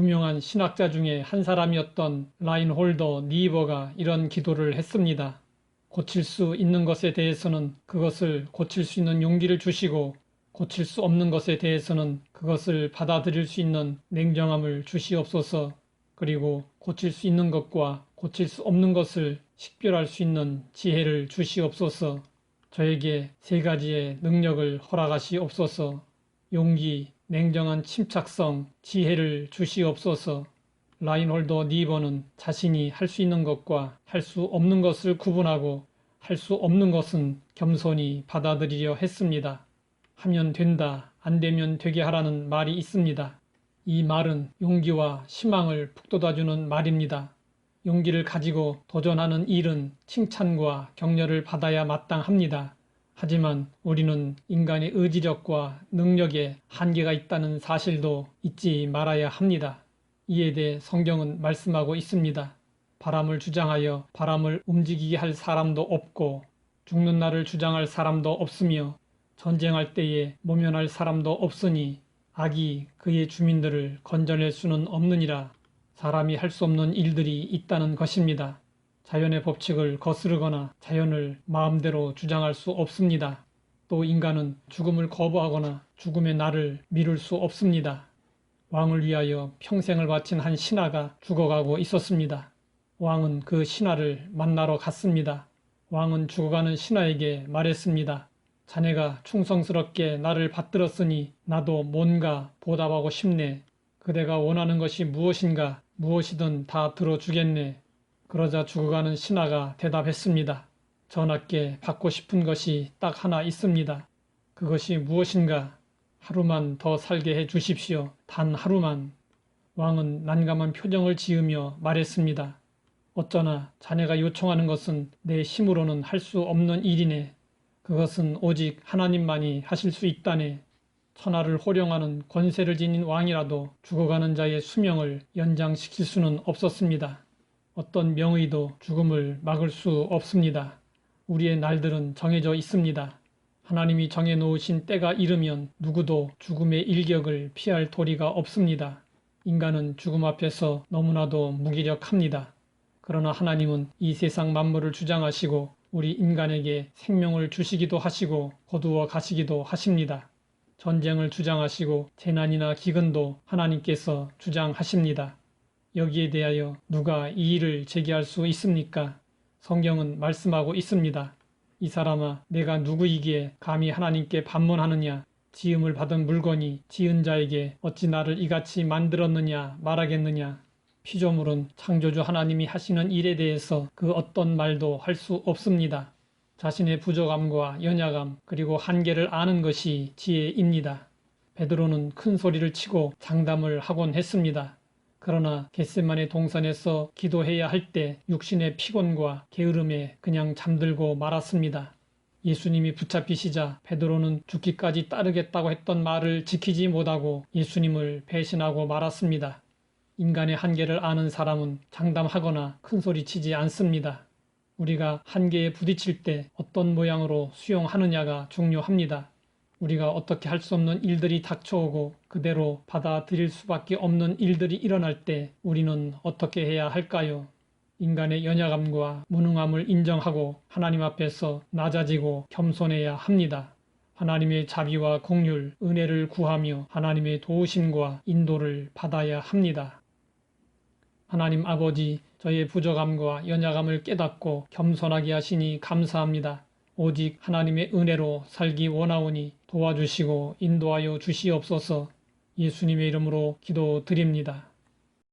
유명한 신학자 중에 한 사람이었던 라인홀더 니버가 이런 기도를 했습니다. 고칠 수 있는 것에 대해서는 그것을 고칠 수 있는 용기를 주시고 고칠 수 없는 것에 대해서는 그것을 받아들일 수 있는 냉정함을 주시옵소서. 그리고 고칠 수 있는 것과 고칠 수 없는 것을 식별할 수 있는 지혜를 주시옵소서. 저에게 세 가지의 능력을 허락하시옵소서. 용기, 냉정한 침착성, 지혜를 주시옵소서. 라인홀더 니버는 자신이 할 수 있는 것과 할 수 없는 것을 구분하고 할 수 없는 것은 겸손히 받아들이려 했습니다. 하면 된다, 안 되면 되게 하라는 말이 있습니다. 이 말은 용기와 희망을 북돋아주는 말입니다. 용기를 가지고 도전하는 일은 칭찬과 격려를 받아야 마땅합니다. 하지만 우리는 인간의 의지력과 능력에 한계가 있다는 사실도 잊지 말아야 합니다. 이에 대해 성경은 말씀하고 있습니다. 바람을 주장하여 바람을 움직이게 할 사람도 없고 죽는 날을 주장할 사람도 없으며 전쟁할 때에 모면할 사람도 없으니 악이 그의 주민들을 건져낼 수는 없느니라. 사람이 할 수 없는 일들이 있다는 것입니다. 자연의 법칙을 거스르거나 자연을 마음대로 주장할 수 없습니다. 또 인간은 죽음을 거부하거나 죽음의 날을 미룰 수 없습니다. 왕을 위하여 평생을 바친 한 신하가 죽어가고 있었습니다. 왕은 그 신하를 만나러 갔습니다. 왕은 죽어가는 신하에게 말했습니다. 자네가 충성스럽게 나를 받들었으니 나도 뭔가 보답하고 싶네. 그대가 원하는 것이 무엇인가 무엇이든 다 들어주겠네. 그러자 죽어가는 신하가 대답했습니다. 전하께 받고 싶은 것이 딱 하나 있습니다. 그것이 무엇인가? 하루만 더 살게 해 주십시오. 단 하루만. 왕은 난감한 표정을 지으며 말했습니다. 어쩌나 자네가 요청하는 것은 내 힘으로는 할 수 없는 일이네. 그것은 오직 하나님만이 하실 수 있다네. 천하를 호령하는 권세를 지닌 왕이라도 죽어가는 자의 수명을 연장시킬 수는 없었습니다. 어떤 명의도 죽음을 막을 수 없습니다. 우리의 날들은 정해져 있습니다. 하나님이 정해놓으신 때가 이르면 누구도 죽음의 일격을 피할 도리가 없습니다. 인간은 죽음 앞에서 너무나도 무기력합니다. 그러나 하나님은 이 세상 만물을 주장하시고 우리 인간에게 생명을 주시기도 하시고 거두어 가시기도 하십니다. 전쟁을 주장하시고 재난이나 기근도 하나님께서 주장하십니다. 여기에 대하여 누가 이의를 제기할 수 있습니까? 성경은 말씀하고 있습니다. 이 사람아, 내가 누구이기에 감히 하나님께 반문하느냐? 지음을 받은 물건이 지은 자에게 어찌 나를 이같이 만들었느냐 말하겠느냐? 피조물은 창조주 하나님이 하시는 일에 대해서 그 어떤 말도 할 수 없습니다. 자신의 부족함과 연약함 그리고 한계를 아는 것이 지혜입니다. 베드로는 큰 소리를 치고 장담을 하곤 했습니다. 그러나 겟세마네 동산에서 기도해야 할 때 육신의 피곤과 게으름에 그냥 잠들고 말았습니다. 예수님이 붙잡히시자 베드로는 죽기까지 따르겠다고 했던 말을 지키지 못하고 예수님을 배신하고 말았습니다. 인간의 한계를 아는 사람은 장담하거나 큰소리치지 않습니다. 우리가 한계에 부딪힐 때 어떤 모양으로 수용하느냐가 중요합니다. 우리가 어떻게 할 수 없는 일들이 닥쳐오고 그대로 받아들일 수밖에 없는 일들이 일어날 때 우리는 어떻게 해야 할까요? 인간의 연약함과 무능함을 인정하고 하나님 앞에서 낮아지고 겸손해야 합니다. 하나님의 자비와 긍휼, 은혜를 구하며 하나님의 도우심과 인도를 받아야 합니다. 하나님 아버지, 저의 부족함과 연약함을 깨닫고 겸손하게 하시니 감사합니다. 오직 하나님의 은혜로 살기 원하오니 도와주시고 인도하여 주시옵소서. 예수님의 이름으로 기도드립니다.